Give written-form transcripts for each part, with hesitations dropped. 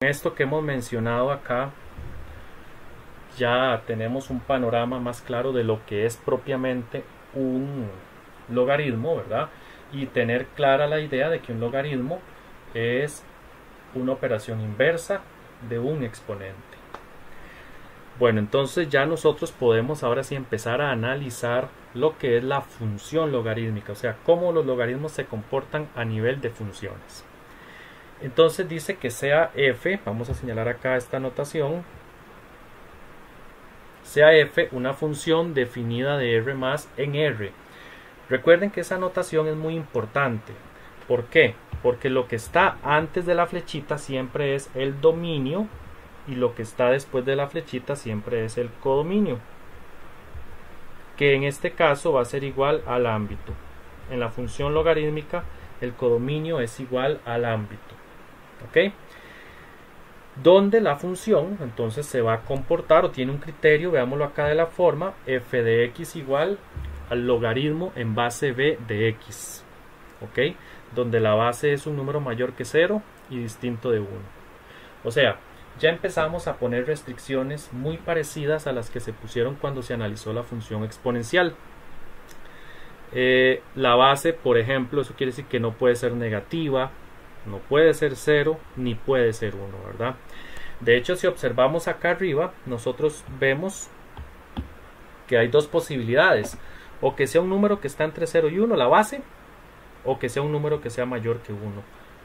esto que hemos mencionado acá, ya tenemos un panorama más claro de lo que es propiamente un logaritmo, ¿verdad? Y tener clara la idea de que un logaritmo es una operación inversa de un exponente. Bueno, entonces ya nosotros podemos ahora sí empezar a analizar lo que es la función logarítmica, o sea, cómo los logaritmos se comportan a nivel de funciones. Entonces dice que sea f, vamos a señalar acá esta notación, sea f una función definida de r más en r. Recuerden que esa notación es muy importante. ¿Por qué? Porque lo que está antes de la flechita siempre es el dominio y lo que está después de la flechita siempre es el codominio, que en este caso va a ser igual al ámbito. En la función logarítmica el codominio es igual al ámbito, ¿ok? Donde la función entonces se va a comportar o tiene un criterio, veámoslo acá de la forma, f de x igual al logaritmo en base b de x, ¿ok? Donde la base es un número mayor que 0 y distinto de 1. O sea, ya empezamos a poner restricciones muy parecidas a las que se pusieron cuando se analizó la función exponencial. La base, por ejemplo, eso quiere decir que no puede ser negativa, no puede ser 0, ni puede ser 1, ¿verdad? De hecho, si observamos acá arriba, nosotros vemos que hay dos posibilidades. O que sea un número que está entre 0 y 1, la base, o que sea un número que sea mayor que 1.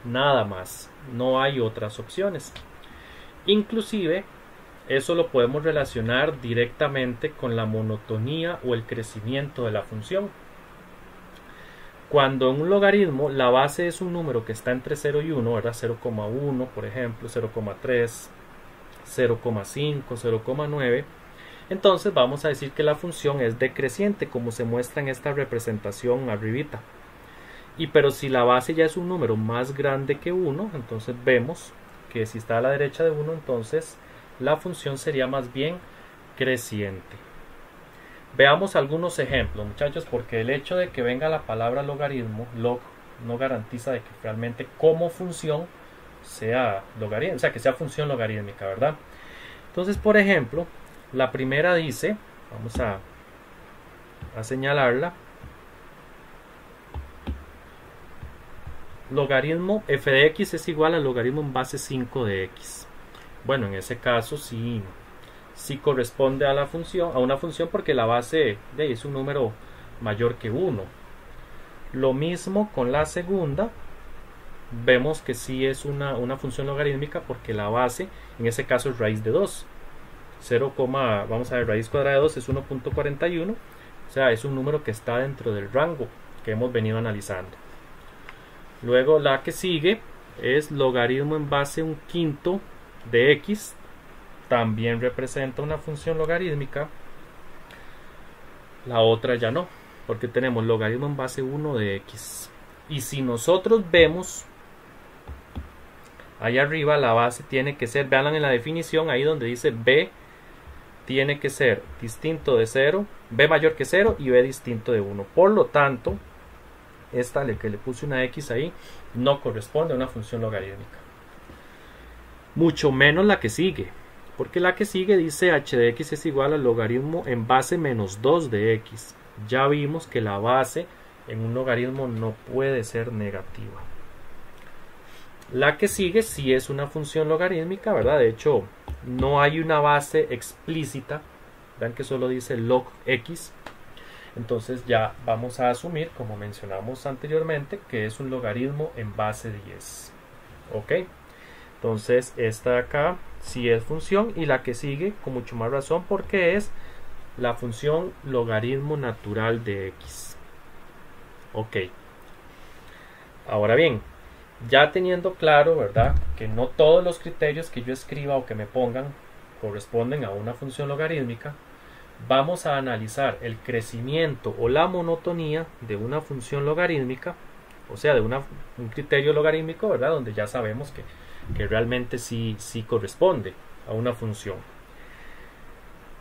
Nada más, no hay otras opciones. Inclusive, eso lo podemos relacionar directamente con la monotonía o el crecimiento de la función. Cuando en un logaritmo la base es un número que está entre 0 y 1, ¿verdad? 0,1 por ejemplo, 0,3, 0,5, 0,9, entonces vamos a decir que la función es decreciente, como se muestra en esta representación arribita. Pero si la base ya es un número más grande que 1, entonces vemos que si está a la derecha de 1, entonces la función sería más bien creciente. Veamos algunos ejemplos, muchachos, porque el hecho de que venga la palabra logaritmo, log, no garantiza de que realmente como función sea logaritmo, o sea, que sea función logarítmica, ¿verdad? Entonces, por ejemplo, la primera dice, vamos a señalarla, logaritmo f de x es igual al logaritmo en base 5 de x. Bueno, en ese caso sí corresponde a la función, a una función, porque la base es un número mayor que 1. Lo mismo con la segunda, vemos que sí es una función logarítmica porque la base en ese caso es raíz de 2. 0, vamos a ver, raíz cuadrada de 2 es 1.41, o sea, es un número que está dentro del rango que hemos venido analizando. Luego la que sigue es logaritmo en base un quinto de x, también representa una función logarítmica. La otra ya no, porque tenemos logaritmo en base 1 de x. Y si nosotros vemos ahí arriba, la base tiene que ser, vean en la definición ahí donde dice b tiene que ser distinto de 0, b mayor que 0 y b distinto de 1. Por lo tanto, esta que le puse una x ahí no corresponde a una función logarítmica. Mucho menos la que sigue, porque la que sigue dice h de x es igual al logaritmo en base menos 2 de x. Ya vimos que la base en un logaritmo no puede ser negativa. La que sigue sí es una función logarítmica, ¿verdad? De hecho, no hay una base explícita. Vean que solo dice log x. Entonces ya vamos a asumir, como mencionamos anteriormente, que es un logaritmo en base 10. ¿Ok? Entonces esta de acá sí es función, y la que sigue con mucho más razón porque es la función logaritmo natural de x. Ok. Ahora bien, ya teniendo claro, ¿verdad?, que no todos los criterios que yo escriba o que me pongan corresponden a una función logarítmica, vamos a analizar el crecimiento o la monotonía de una función logarítmica, o sea, de un criterio logarítmico, ¿verdad?, donde ya sabemos que realmente sí corresponde a una función.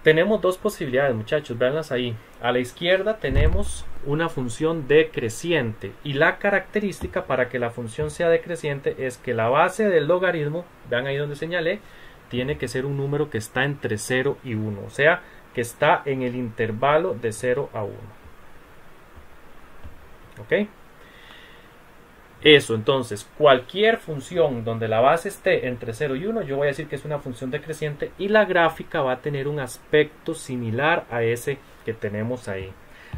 Tenemos dos posibilidades, muchachos, véanlas ahí. A la izquierda tenemos una función decreciente, y la característica para que la función sea decreciente es que la base del logaritmo, vean ahí donde señalé, tiene que ser un número que está entre 0 y 1, o sea, que está en el intervalo de 0 a 1. ¿Ok? Eso, entonces, cualquier función donde la base esté entre 0 y 1, yo voy a decir que es una función decreciente y la gráfica va a tener un aspecto similar a ese que tenemos ahí.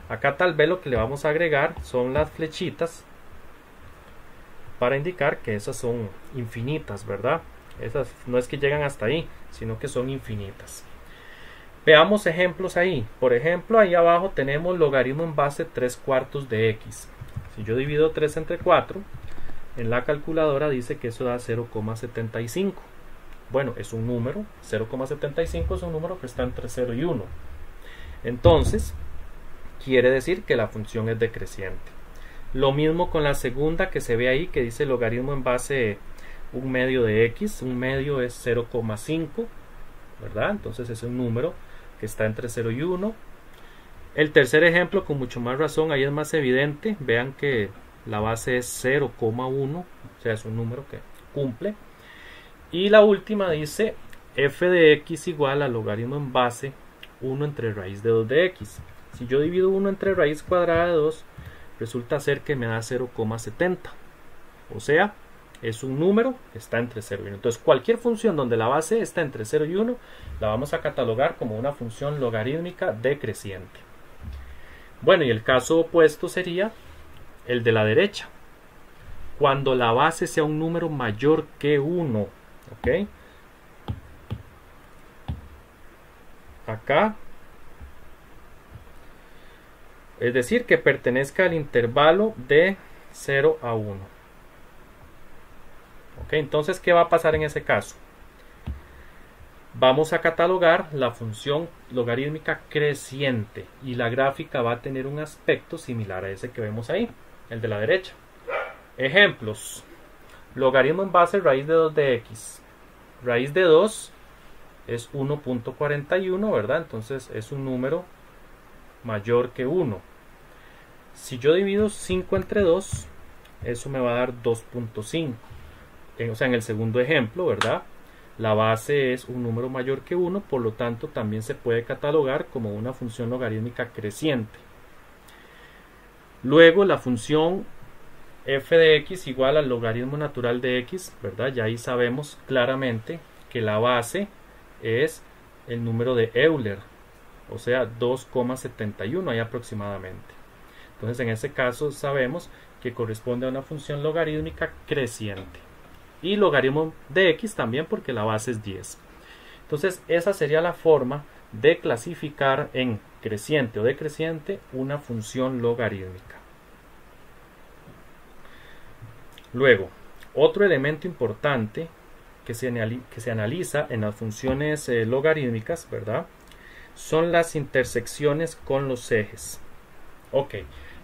Acá tal vez lo que le vamos a agregar son las flechitas para indicar que esas son infinitas, ¿verdad? Esas no es que llegan hasta ahí, sino que son infinitas. Veamos ejemplos ahí. Por ejemplo, ahí abajo tenemos logaritmo en base 3/4 de x. Si yo divido 3 entre 4, en la calculadora dice que eso da 0,75. Bueno, es un número, 0,75 es un número que está entre 0 y 1. Entonces, quiere decir que la función es decreciente. Lo mismo con la segunda que se ve ahí, que dice logaritmo en base 1/2 de x. 1/2 es 0,5, ¿verdad? Entonces es un número que está entre 0 y 1. El tercer ejemplo, con mucho más razón, ahí es más evidente. Vean que la base es 0,1, o sea, es un número que cumple. Y la última dice f de x igual a logaritmo en base 1 entre raíz de 2 de x. Si yo divido 1 entre raíz cuadrada de 2, resulta ser que me da 0,70. O sea, es un número que está entre 0 y 1. Entonces, cualquier función donde la base está entre 0 y 1, la vamos a catalogar como una función logarítmica decreciente. Bueno, y el caso opuesto sería el de la derecha. Cuando la base sea un número mayor que 1. ¿Ok? Acá. Es decir, que pertenezca al intervalo de 0 a 1. ¿Ok? Entonces, ¿qué va a pasar en ese caso? Vamos a catalogar la función logarítmica creciente y la gráfica va a tener un aspecto similar a ese que vemos ahí, el de la derecha. Ejemplos. Logaritmo en base raíz de 2 de x. Raíz de 2 es 1.41, ¿verdad? Entonces es un número mayor que 1. Si yo divido 5 entre 2, eso me va a dar 2.5. O sea, en el segundo ejemplo, ¿verdad? La base es un número mayor que 1, por lo tanto también se puede catalogar como una función logarítmica creciente. Luego la función f de x igual al logaritmo natural de x, ¿verdad? Ya ahí sabemos claramente que la base es el número de Euler, o sea 2,71 ahí aproximadamente. Entonces en ese caso sabemos que corresponde a una función logarítmica creciente. Y logaritmo de x también porque la base es 10. Entonces esa sería la forma de clasificar en creciente o decreciente una función logarítmica. Luego, otro elemento importante que se analiza en las funciones logarítmicas, ¿verdad? Son las intersecciones con los ejes. Ok,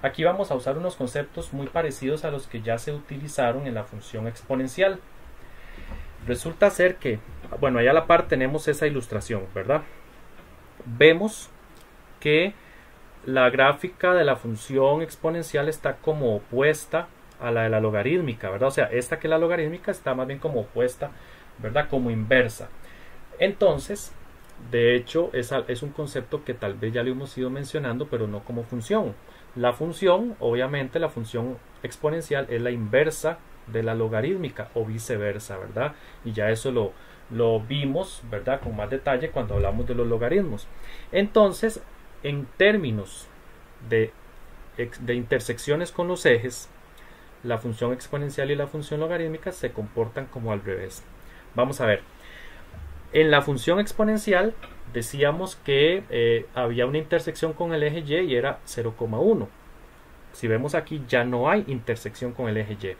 aquí vamos a usar unos conceptos muy parecidos a los que ya se utilizaron en la función exponencial. Resulta ser que, bueno, allá a la par tenemos esa ilustración, ¿verdad? Vemos que la gráfica de la función exponencial está como opuesta a la de la logarítmica, ¿verdad? O sea, esta que es la logarítmica está más bien como opuesta, ¿verdad? Como inversa. Entonces, de hecho, es un concepto que tal vez ya le hemos ido mencionando, pero no como función. La función, obviamente, la función exponencial es la inversa de la logarítmica o viceversa, ¿verdad? Y ya eso lo vimos, ¿verdad? Con más detalle cuando hablamos de los logaritmos. Entonces, en términos de intersecciones con los ejes, la función exponencial y la función logarítmica se comportan como al revés. Vamos a ver. En la función exponencial decíamos que había una intersección con el eje y era 0,1. Si vemos aquí ya no hay intersección con el eje y.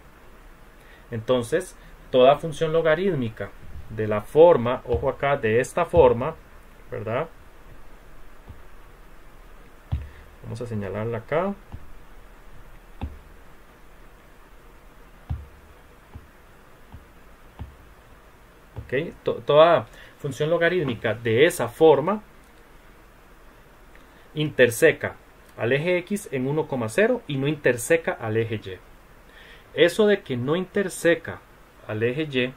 Entonces toda función logarítmica de la forma, ojo acá, de esta forma, ¿verdad? Vamos a señalarla acá. ¿Okay? Toda función logarítmica de esa forma interseca al eje X en 1,0 y no interseca al eje Y. Eso de que no interseca al eje Y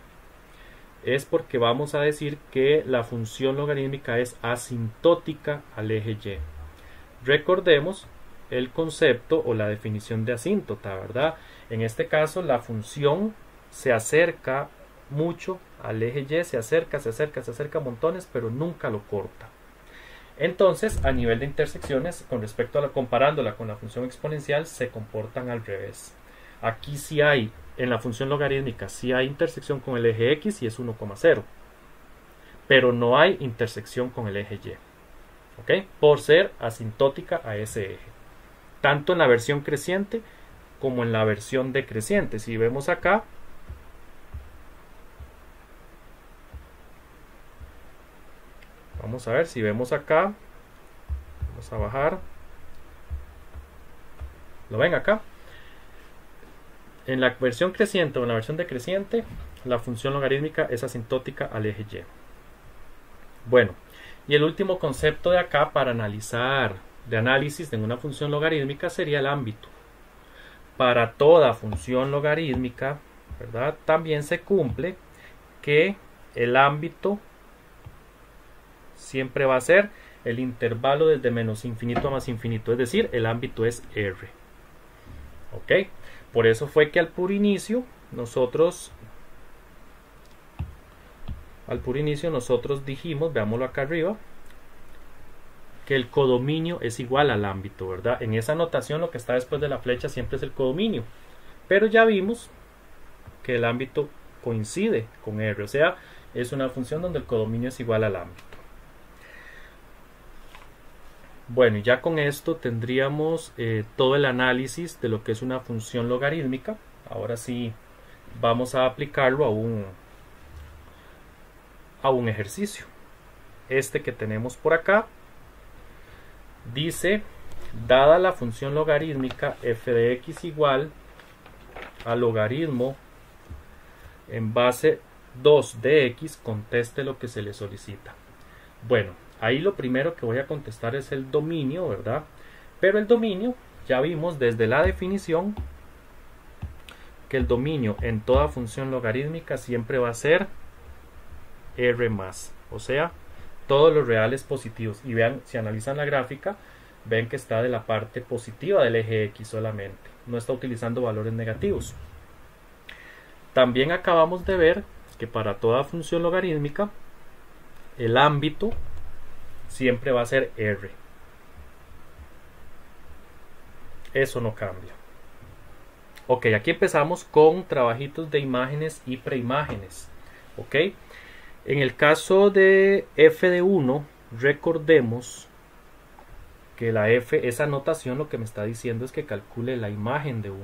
es porque vamos a decir que la función logarítmica es asintótica al eje Y. Recordemos el concepto o la definición de asíntota, ¿verdad? En este caso la función se acerca mucho al eje Y, se acerca montones, pero nunca lo corta. Entonces, a nivel de intersecciones, con respecto a comparándola con la función exponencial, se comportan al revés. Aquí sí hay, en la función logarítmica, sí hay intersección con el eje X y es 1,0, pero no hay intersección con el eje Y, ¿ok? Por ser asintótica a ese eje, tanto en la versión creciente como en la versión decreciente. Si vemos acá, vamos a ver, si vemos acá, vamos a bajar, ¿lo ven acá? En la versión creciente o en la versión decreciente, la función logarítmica es asintótica al eje Y. Bueno, y el último concepto de acá para analizar, de análisis de una función logarítmica sería el ámbito. Para toda función logarítmica, ¿verdad? También se cumple que el ámbito siempre va a ser el intervalo desde menos infinito a más infinito, es decir, el ámbito es R. ¿Ok? Por eso fue que al puro inicio nosotros dijimos, veámoslo acá arriba, que el codominio es igual al ámbito, ¿verdad? En esa notación lo que está después de la flecha siempre es el codominio, pero ya vimos que el ámbito coincide con R, o sea, es una función donde el codominio es igual al ámbito. Bueno, y ya con esto tendríamos todo el análisis de lo que es una función logarítmica. Ahora sí vamos a aplicarlo a un ejercicio. Este que tenemos por acá dice, dada la función logarítmica f de x igual a logaritmo en base 2 de x, conteste lo que se le solicita. Bueno, ahí lo primero que voy a contestar es el dominio, ¿verdad? Pero el dominio, ya vimos desde la definición que el dominio en toda función logarítmica siempre va a ser R más, o sea, todos los reales positivos. Y vean, si analizan la gráfica, ven que está de la parte positiva del eje X solamente, no está utilizando valores negativos. También acabamos de ver que para toda función logarítmica el ámbito siempre va a ser R. Eso no cambia. Ok, aquí empezamos con trabajitos de imágenes y preimágenes. Ok, en el caso de f de 1, recordemos que la f, esa notación lo que me está diciendo es que calcule la imagen de 1.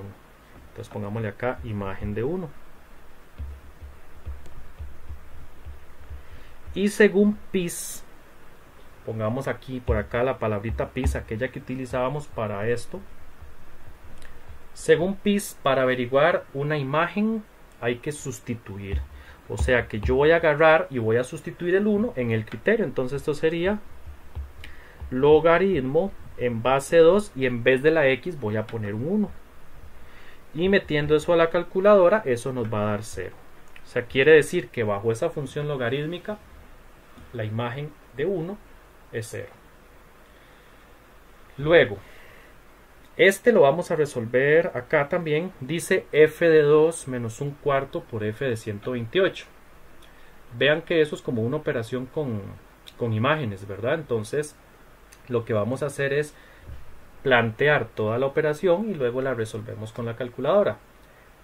Entonces pongámosle acá imagen de 1. Y según PIS, pongamos aquí por acá la palabrita PIS, aquella que utilizábamos para esto. Según PIS, para averiguar una imagen hay que sustituir. O sea que yo voy a agarrar y voy a sustituir el 1 en el criterio. Entonces esto sería logaritmo en base 2 y en vez de la x voy a poner un 1. Y metiendo eso a la calculadora, eso nos va a dar 0. O sea, quiere decir que bajo esa función logarítmica la imagen de 1 es 0. Luego, este lo vamos a resolver acá también. Dice f de 2 menos 1/4 por f de 128. Vean que eso es como una operación con imágenes, ¿verdad? Entonces, lo que vamos a hacer es plantear toda la operación y luego la resolvemos con la calculadora.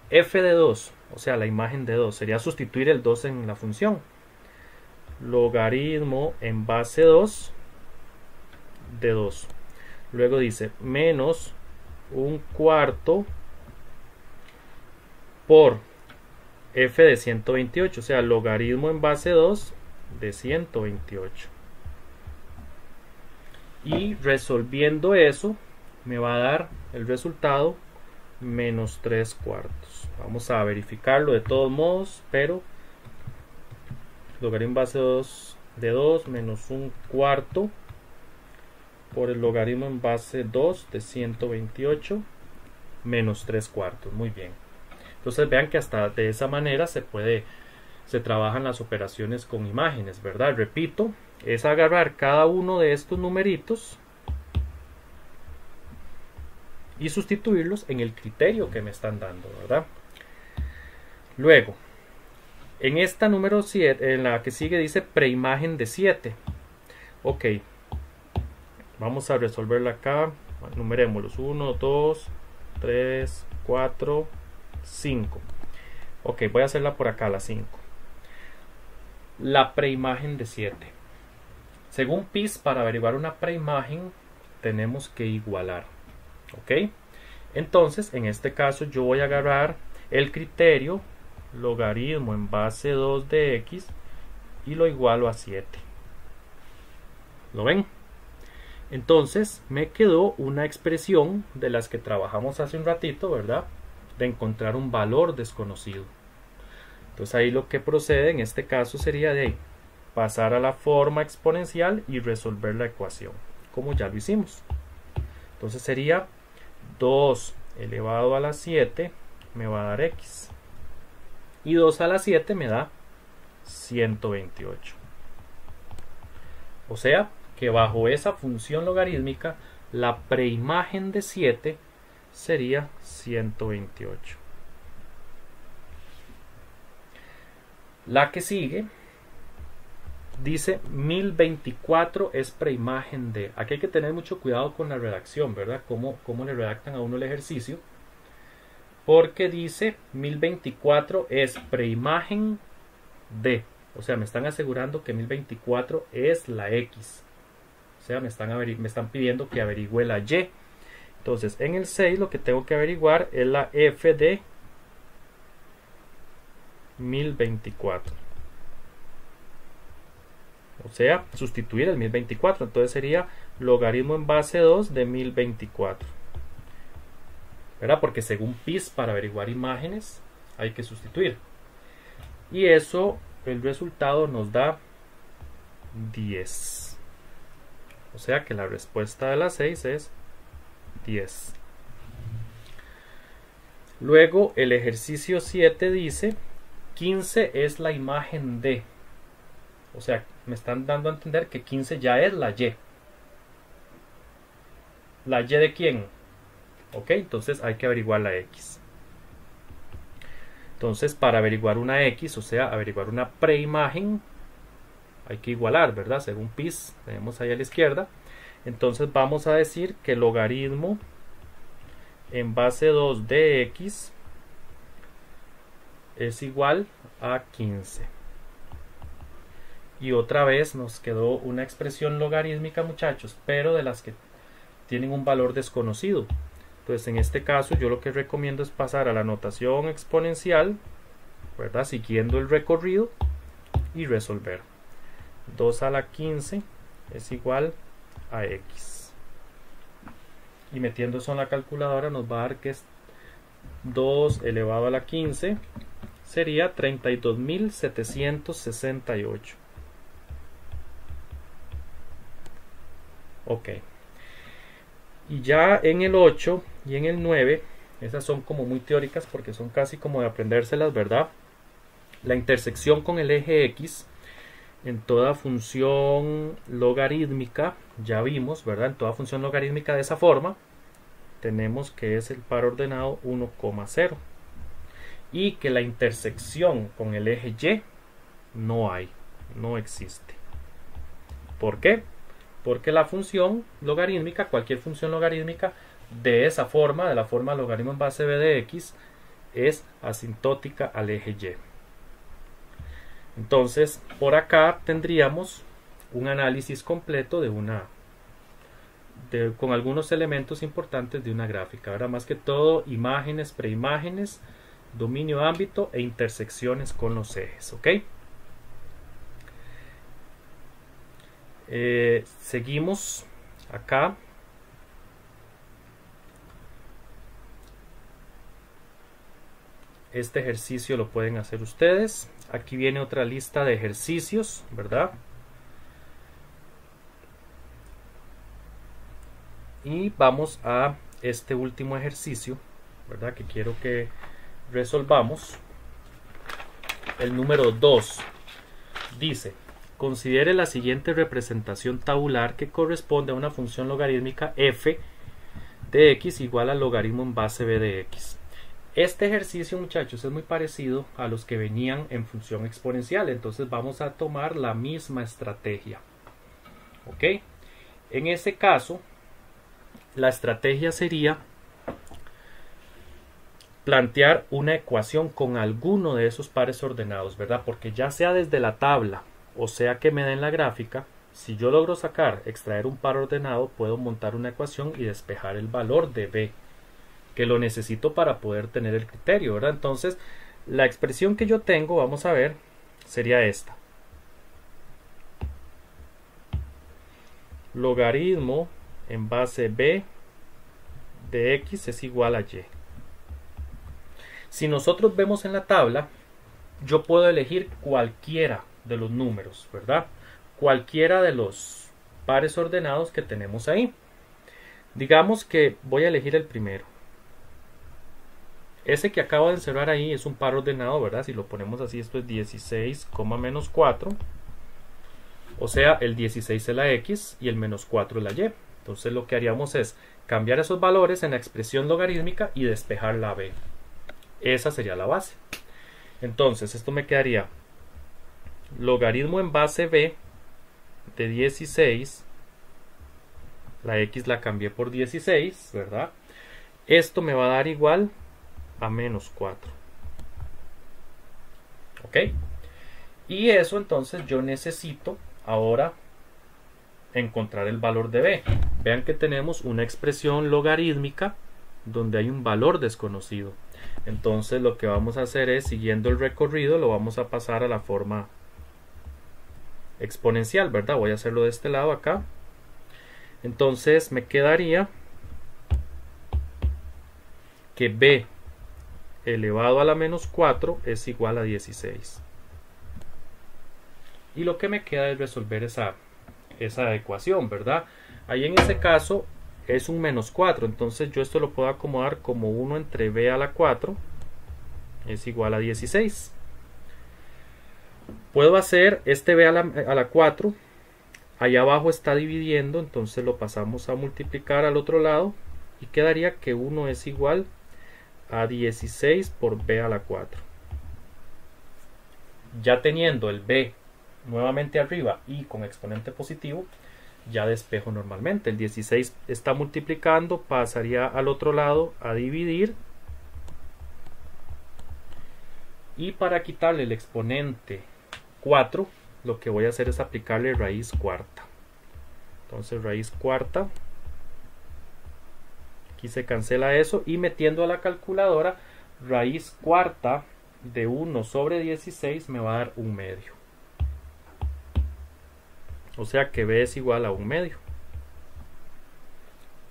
F de 2, o sea, la imagen de 2, sería sustituir el 2 en la función. Logaritmo en base 2 de 2. Luego dice menos 1/4 por f de 128, o sea, logaritmo en base 2 de 128. Y resolviendo eso, me va a dar el resultado menos 3/4. Vamos a verificarlo de todos modos, pero logaritmo en base 2 de 2 menos 1/4 por el logaritmo en base 2 de 128 menos 3/4. Muy bien. Entonces vean que hasta de esa manera se trabajan las operaciones con imágenes, ¿verdad? Repito, es agarrar cada uno de estos numeritos y sustituirlos en el criterio que me están dando, ¿verdad? Luego, en esta número 7, en la que sigue dice preimagen de 7. Ok, vamos a resolverla acá. Numerémoslos: 1, 2, 3, 4, 5. Ok, voy a hacerla por acá, la 5. La preimagen de 7. Según PIS, para averiguar una preimagen tenemos que igualar. Ok, entonces en este caso yo voy a agarrar el criterio logaritmo en base 2 de x y lo igualo a 7. ¿Lo ven? Entonces me quedó una expresión de las que trabajamos hace un ratito, ¿verdad? De encontrar un valor desconocido. Entonces ahí lo que procede en este caso sería de pasar a la forma exponencial y resolver la ecuación, como ya lo hicimos. Entonces sería 2 elevado a la 7 me va a dar x. Y 2 a la 7 me da 128. O sea que bajo esa función logarítmica la preimagen de 7 sería 128. La que sigue dice 1024 es preimagen de. Aquí hay que tener mucho cuidado con la redacción, ¿verdad? Cómo le redactan a uno el ejercicio. Porque dice 1024 es preimagen de. O sea, me están asegurando que 1024 es la X. O sea, me están pidiendo que averigüe la Y. Entonces, en el 6 lo que tengo que averiguar es la F de 1024. O sea, sustituir el 1024. Entonces sería logaritmo en base 2 de 1024. ¿Verdad? Porque según PIS, para averiguar imágenes hay que sustituir. Y eso, el resultado nos da 10. O sea que la respuesta de la 6 es 10. Luego el ejercicio 7 dice 15 es la imagen de. O sea, me están dando a entender que 15 ya es la Y. ¿La Y de quién? Ok, entonces hay que averiguar la X. Entonces, para averiguar una X, o sea, averiguar una preimagen, hay que igualar, ¿verdad? Según PIS, tenemos ahí a la izquierda. Entonces vamos a decir que el logaritmo en base 2 de X es igual a 15. Y otra vez nos quedó una expresión logarítmica, muchachos, pero de las que tienen un valor desconocido. Entonces en este caso yo lo que recomiendo es pasar a la notación exponencial, ¿verdad? Siguiendo el recorrido y resolver. 2 a la 15 es igual a x. Y metiendo eso en la calculadora nos va a dar que es 2 elevado a la 15 sería 32.768. Ok. Y ya en el 8 y en el 9, esas son como muy teóricas porque son casi como de aprendérselas, ¿verdad? La intersección con el eje X en toda función logarítmica, ya vimos, ¿verdad? En toda función logarítmica de esa forma, tenemos que es el par ordenado 1,0. Y que la intersección con el eje Y no hay, no existe. ¿Por qué? Porque la función logarítmica, cualquier función logarítmica de esa forma, de la forma logaritmo en base b de x, es asintótica al eje Y. Entonces, por acá tendríamos un análisis completo con algunos elementos importantes de una gráfica. Ahora, más que todo, imágenes, preimágenes, dominio ámbito e intersecciones con los ejes. ¿Ok? Seguimos acá. Este ejercicio lo pueden hacer ustedes. Aquí viene otra lista de ejercicios, ¿verdad? Y vamos a este último ejercicio, ¿verdad? Que quiero que resolvamos. El número 2 dice: considere la siguiente representación tabular que corresponde a una función logarítmica f de x igual al logaritmo en base b de x. Este ejercicio, muchachos, es muy parecido a los que venían en función exponencial, entonces vamos a tomar la misma estrategia. ¿Ok? En ese caso, la estrategia sería plantear una ecuación con alguno de esos pares ordenados, ¿verdad? Porque ya sea desde la tabla o sea que me den la gráfica, si yo logro extraer un par ordenado, puedo montar una ecuación y despejar el valor de b, que lo necesito para poder tener el criterio, ¿verdad? Entonces, la expresión que yo tengo, vamos a ver, sería esta. Logaritmo en base b de x es igual a y. Si nosotros vemos en la tabla, yo puedo elegir cualquiera de los números, ¿verdad? Cualquiera de los pares ordenados que tenemos ahí. Digamos que voy a elegir el primero. Ese que acabo de encerrar ahí es un par ordenado, ¿verdad? Si lo ponemos así, esto es 16, menos 4. O sea, el 16 es la x y el menos 4 es la y. Entonces lo que haríamos es cambiar esos valores en la expresión logarítmica y despejar la b. Esa sería la base. Entonces esto me quedaría logaritmo en base b de 16. La x la cambié por 16, ¿verdad? Esto me va a dar igual a menos 4. ¿Ok? Y eso entonces yo necesito ahora encontrar el valor de b. Vean que tenemos una expresión logarítmica donde hay un valor desconocido. Entonces lo que vamos a hacer es, siguiendo el recorrido, lo vamos a pasar a la forma exponencial, ¿verdad? Voy a hacerlo de este lado acá. Entonces me quedaría que b elevado a la menos 4 es igual a 16. Y lo que me queda es resolver esa ecuación, ¿verdad? Ahí en ese caso es un menos 4, entonces yo esto lo puedo acomodar como 1 entre b a la 4 es igual a 16. Puedo hacer este b a la 4, allá abajo está dividiendo, entonces lo pasamos a multiplicar al otro lado y quedaría que 1 es igual a 16 por b a la 4. Ya teniendo el b nuevamente arriba y con exponente positivo, ya despejo normalmente. El 16 está multiplicando, pasaría al otro lado a dividir, y para quitarle el exponente 4 lo que voy a hacer es aplicarle raíz cuarta. Entonces raíz cuarta, aquí se cancela eso, y metiendo a la calculadora raíz cuarta de 1 sobre 16 me va a dar 1/2. O sea que b es igual a 1/2.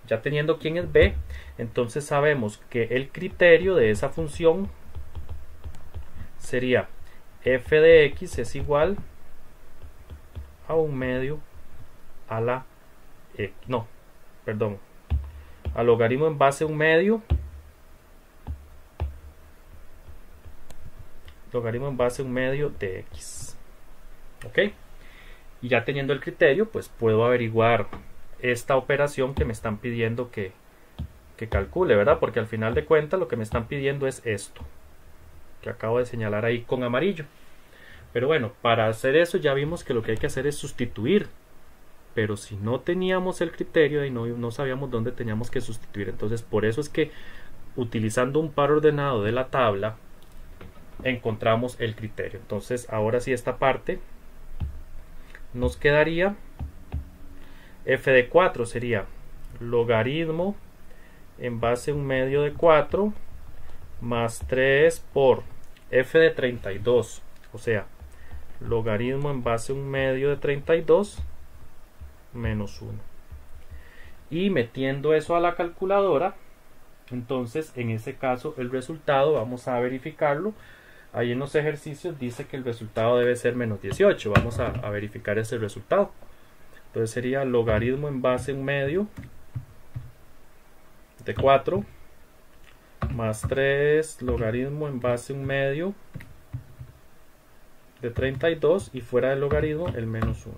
Ya teniendo quién es b, entonces sabemos que el criterio de esa función sería f de x es igual a 1/2 a la a logaritmo en base 1/2 logaritmo en base 1/2 de x. ¿Ok? Y ya teniendo el criterio, pues puedo averiguar esta operación que me están pidiendo que calcule, ¿verdad? Porque al final de cuentas lo que me están pidiendo es esto que acabo de señalar ahí con amarillo. Pero bueno, para hacer eso ya vimos que lo que hay que hacer es sustituir. Pero si no teníamos el criterio y no sabíamos dónde teníamos que sustituir, entonces por eso es que utilizando un par ordenado de la tabla encontramos el criterio. Entonces ahora sí, esta parte nos quedaría f de 4 sería logaritmo en base 1/2 de 4 más 3 por f de 32, o sea, logaritmo en base 1/2 de 32 menos 1. Y metiendo eso a la calculadora, entonces en ese caso el resultado, vamos a verificarlo. Ahí en los ejercicios dice que el resultado debe ser menos 18. Vamos a verificar ese resultado. Entonces sería logaritmo en base 1/2 de 4 más 3 logaritmo en base 1/2 de 32 y fuera del logaritmo el menos 1.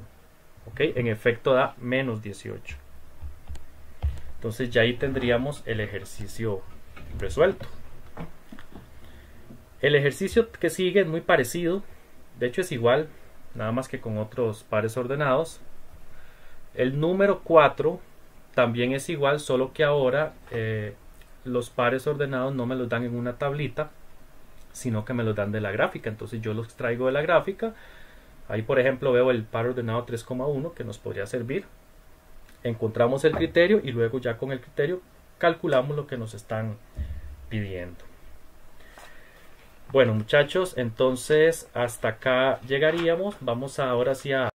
¿Ok? En efecto da menos 18. Entonces ya ahí tendríamos el ejercicio resuelto. El ejercicio que sigue es muy parecido, de hecho es igual, nada más que con otros pares ordenados. El número 4 también es igual, solo que ahora los pares ordenados no me los dan en una tablita, sino que me los dan de la gráfica. Entonces yo los extraigo de la gráfica. Ahí por ejemplo veo el par ordenado 3,1 que nos podría servir. Encontramos el criterio y luego ya con el criterio calculamos lo que nos están pidiendo. Bueno muchachos, entonces hasta acá llegaríamos. Vamos ahora sí a